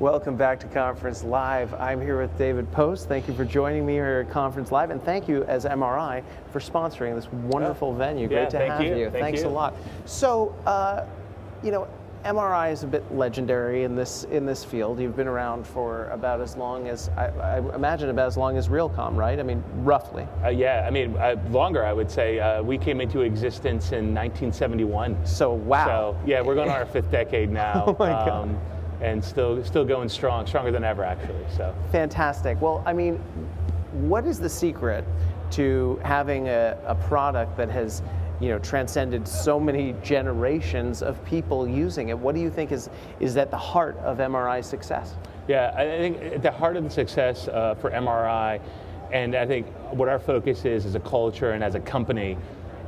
Welcome back to Conference Live. I'm here with David Post. Thank you for joining me here at Conference Live, and thank you as MRI for sponsoring this wonderful venue. Great to have you. Thanks a lot. So, MRI is a bit legendary in this field. You've been around for about as long as, I imagine about as long as Realcomm, right? I mean, roughly. Longer, I would say. We came into existence in 1971. So, wow. So, yeah, we're going on our 5th decade now. Oh my God. And still going strong, stronger than ever, actually. So fantastic. Well, I mean, what is the secret to having a product that has, transcended so many generations of people using it? What do you think is at the heart of MRI's success? Yeah, I think at the heart of the success for MRI, and I think what our focus is as a culture and as a company,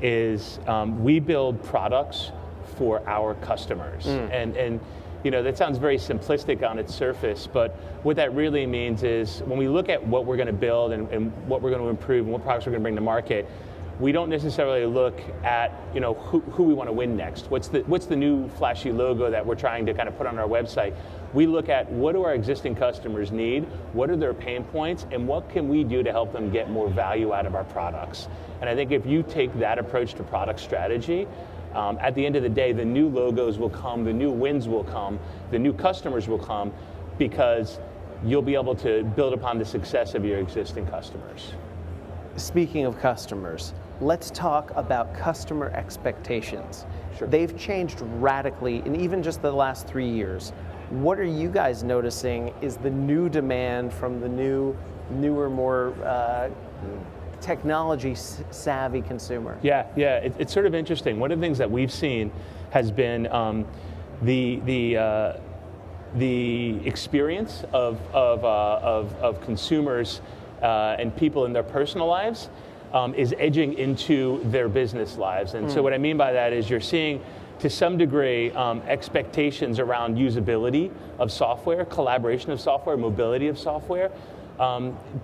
is we build products for our customers. And that sounds very simplistic on its surface, but what that really means is when we look at what we're going to build and what we're going to improve and what products we're going to bring to market, we don't necessarily look at who we want to win next. What's the new flashy logo that we're trying to kind of put on our website? We look at what do our existing customers need, what are their pain points, and what can we do to help them get more value out of our products. And I think if you take that approach to product strategy, at the end of the day, the new logos will come, the new wins will come, the new customers will come, because you'll be able to build upon the success of your existing customers. Speaking of customers, let's talk about customer expectations. Sure. They've changed radically in even just the last 3 years. What are you guys noticing is the new demand from the newer, more technology-savvy consumer? Yeah, it's sort of interesting. One of the things that we've seen has been the experience of consumers and people in their personal lives is edging into their business lives. And so what I mean by that is you're seeing, to some degree, expectations around usability of software, collaboration of software, mobility of software.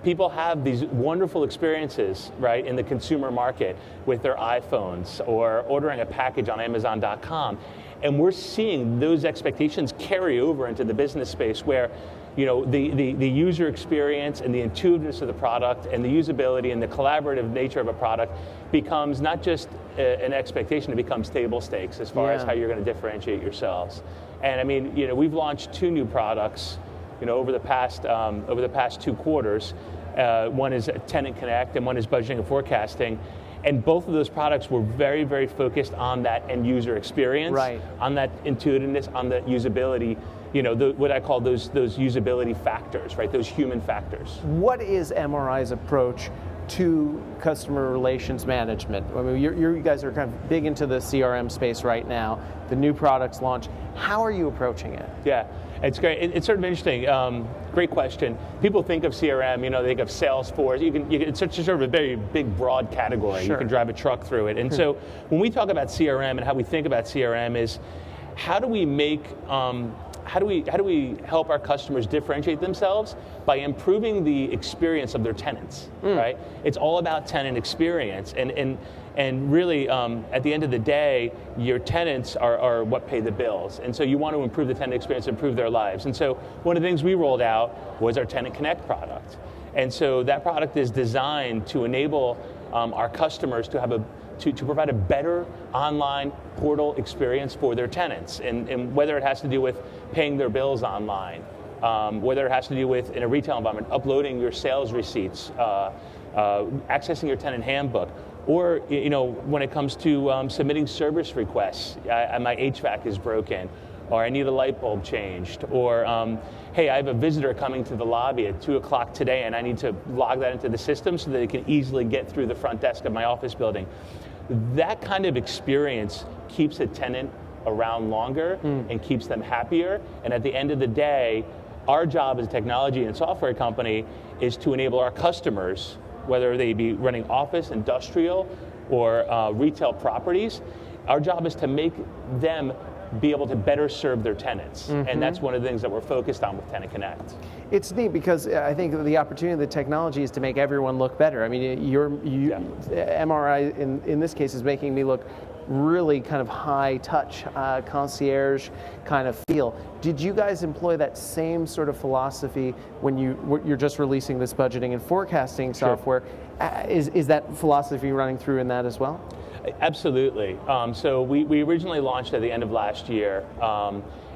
People have these wonderful experiences, right, in the consumer market with their iPhones or ordering a package on Amazon.com. And we're seeing those expectations carry over into the business space where, the user experience and the intuitiveness of the product and the usability and the collaborative nature of a product becomes not just an expectation, it becomes table stakes as far as how you're going to differentiate yourselves. And I mean, we've launched 2 new products over the past 2 quarters. One is Tenant Connect and one is Budgeting and Forecasting. And both of those products were very, very focused on that end user experience, right, on that intuitiveness, on the usability, what I call those usability factors, right, those human factors. What is MRI's approach to customer relations management? I mean, you guys are kind of big into the CRM space right now, the new products launch. How are you approaching it? Yeah, it's great. It's sort of interesting. Great question. People think of CRM, they think of Salesforce. It's such a sort of a very big, broad category. Sure. You can drive a truck through it. And so when we talk about CRM and how we think about CRM is, how do we make how do we help our customers differentiate themselves by improving the experience of their tenants, right? It's all about tenant experience, and really at the end of the day, your tenants are what pay the bills, and so you want to improve the tenant experience, improve their lives. And so one of the things we rolled out was our Tenant Connect product, and so that product is designed to enable our customers to have to provide a better online portal experience for their tenants, and whether it has to do with paying their bills online, whether it has to do with, in a retail environment, uploading your sales receipts, accessing your tenant handbook, or when it comes to submitting service requests. My HVAC is broken, or I need a light bulb changed, or hey, I have a visitor coming to the lobby at 2 o'clock today and I need to log that into the system so that it can easily get through the front desk of my office building. That kind of experience keeps a tenant around longer and keeps them happier. And at the end of the day, our job as a technology and software company is to enable our customers, whether they be running office, industrial, or retail properties, our job is to make them be able to better serve their tenants. And that's one of the things that we're focused on with Tenant Connect. It's neat because I think the opportunity of the technology is to make everyone look better. I mean, MRI in this case is making me look really kind of high touch concierge kind of feel. Did you guys employ that same sort of philosophy when you're just releasing this budgeting and forecasting software? Is that philosophy running through in that as well? Absolutely. So we originally launched at the end of last year,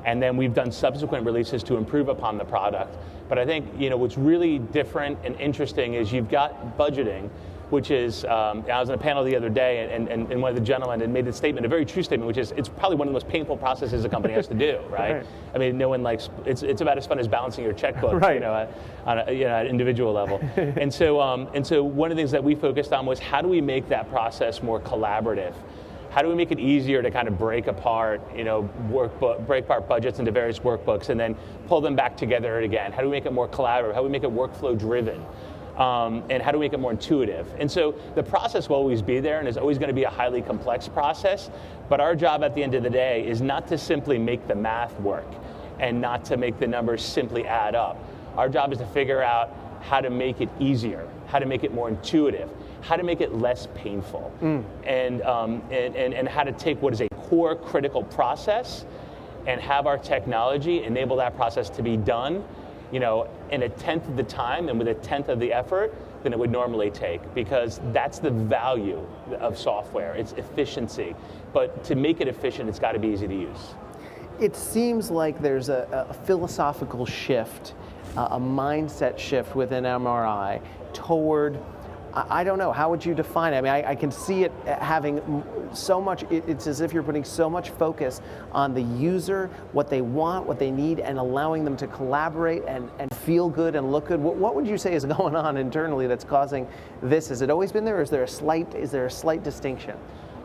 and then we've done subsequent releases to improve upon the product. But I think what's really different and interesting is you've got budgeting, which is, I was on a panel the other day, and one of the gentlemen had made a statement, a very true statement, which is it's probably one of the most painful processes a company has to do, right? I mean, no one likes, it's about as fun as balancing your checkbook, right. On an individual level. and so one of the things that we focused on was how do we make that process more collaborative? How do we make it easier to kind of break apart, break apart budgets into various workbooks and then pull them back together again? How do we make it more collaborative? How do we make it workflow driven? And how do we make it more intuitive? And so the process will always be there and is always going to be a highly complex process, but our job at the end of the day is not to simply make the math work and not to make the numbers simply add up. Our job is to figure out how to make it easier, how to make it more intuitive, how to make it less painful, and how to take what is a core critical process and have our technology enable that process to be done in 1/10 of the time and with 1/10 of the effort than it would normally take, because that's the value of software. It's efficiency. But to make it efficient, it's got to be easy to use. It seems like there's a philosophical shift, a mindset shift within MRI toward, I don't know, how would you define it? I mean, I can see it having so much, it's as if you're putting so much focus on the user, what they want, what they need, and allowing them to collaborate and feel good and look good. What would you say is going on internally that's causing this? Has it always been there, or is there a slight distinction?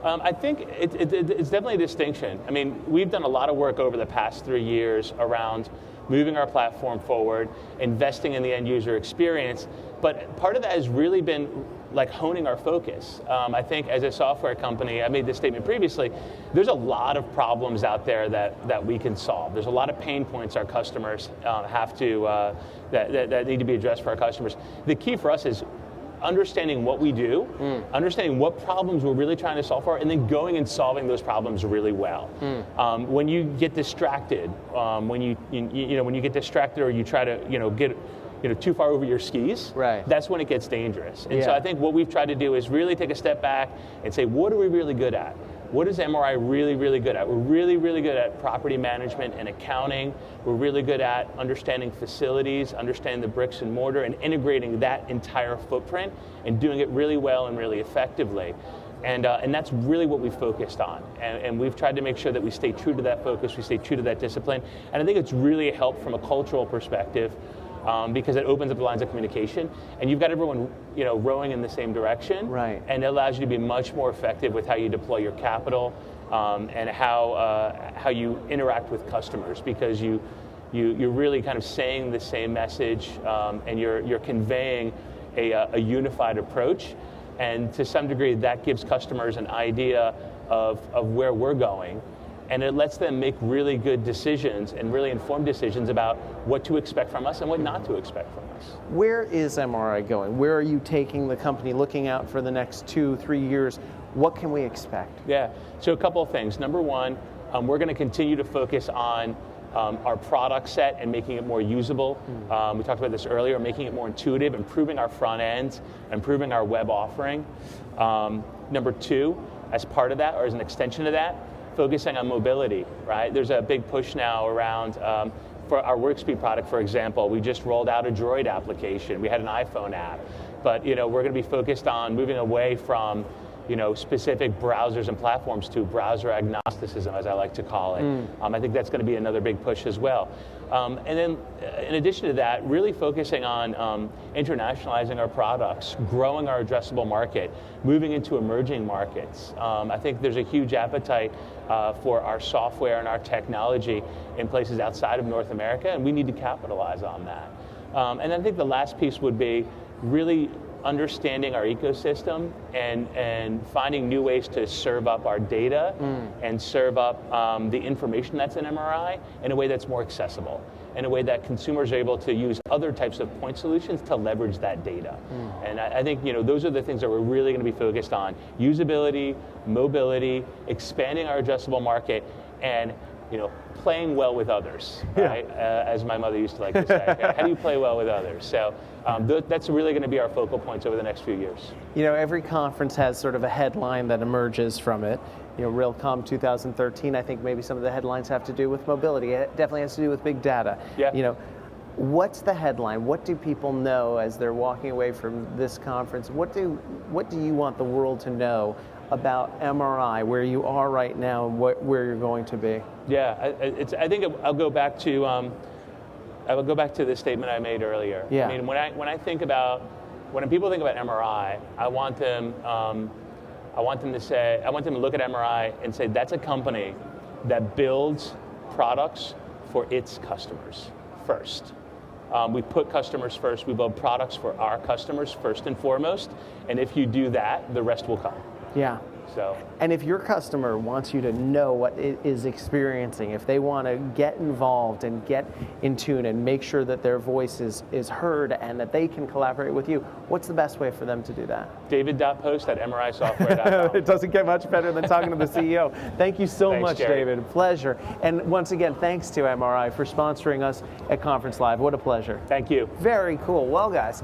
I think it's definitely a distinction. I mean, we've done a lot of work over the past 3 years around moving our platform forward, investing in the end user experience, but part of that has really been like honing our focus. I think as a software company, I made this statement previously, there's a lot of problems out there that we can solve. There's a lot of pain points our customers have to, that need to be addressed for our customers. The key for us is understanding what we do, understanding what problems we're really trying to solve for, and then going and solving those problems really well. When you get distracted, when you get distracted or you try to get too far over your skis, right, that's when it gets dangerous. And so I think what we've tried to do is really take a step back and say, what are we really good at? What is MRI really, really good at? We're really, really good at property management and accounting. We're really good at understanding facilities, understanding the bricks and mortar, and integrating that entire footprint and doing it really well and really effectively. And that's really what we focused on. And we've tried to make sure that we stay true to that focus, we stay true to that discipline. And I think it's really helped from a cultural perspective, because it opens up the lines of communication, and you've got everyone rowing in the same direction, right? And it allows you to be much more effective with how you deploy your capital and how you interact with customers, because you're really kind of saying the same message, and you're conveying a unified approach, and to some degree that gives customers an idea of where we're going. And it lets them make really good decisions and really informed decisions about what to expect from us and what not to expect from us. Where is MRI going? Where are you taking the company, looking out for the next 2-3 years? What can we expect? Yeah, so a couple of things. Number one, we're going to continue to focus on our product set and making it more usable. We talked about this earlier, making it more intuitive, improving our front end, improving our web offering. Number two, as part of that, or as an extension of that, focusing on mobility, right? There's a big push now around, for our WorkSpeed product, for example, we just rolled out a Droid application. We had an iPhone app, but we're going to be focused on moving away from specific browsers and platforms to browser agnosticism, as I like to call it. I think that's going to be another big push as well. And then, in addition to that, really focusing on internationalizing our products, growing our addressable market, moving into emerging markets. I think there's a huge appetite for our software and our technology in places outside of North America, and we need to capitalize on that. And I think the last piece would be really understanding our ecosystem and finding new ways to serve up our data and serve up the information that's in MRI in a way that's more accessible. in a way that consumers are able to use other types of point solutions to leverage that data. And I think those are the things that we're really going to be focused on: usability, mobility, expanding our addressable market, and playing well with others, right? As my mother used to like to say. How do you play well with others? So that's really going to be our focal points over the next few years. Every conference has sort of a headline that emerges from it. Realcomm 2013, I think maybe some of the headlines have to do with mobility. It definitely has to do with big data. Yeah. What's the headline? What do people know as they're walking away from this conference? What do you want the world to know about MRI, where you are right now, and where you're going to be? Yeah, I think I'll go back to the statement I made earlier. Yeah. I mean, when people think about MRI, I want them to look at MRI and say that's a company that builds products for its customers first. We put customers first. We build products for our customers first and foremost. And if you do that, the rest will come. Yeah. So. And if your customer wants you to know what it is experiencing, if they want to get involved and get in tune and make sure that their voice is heard and that they can collaborate with you, what's the best way for them to do that? David.post@mrisoftware.com. It doesn't get much better than talking to the CEO. Thank you so much, Jerry. David. Pleasure. And once again, thanks to MRI for sponsoring us at Conference Live. What a pleasure. Thank you. Very cool. Well, guys,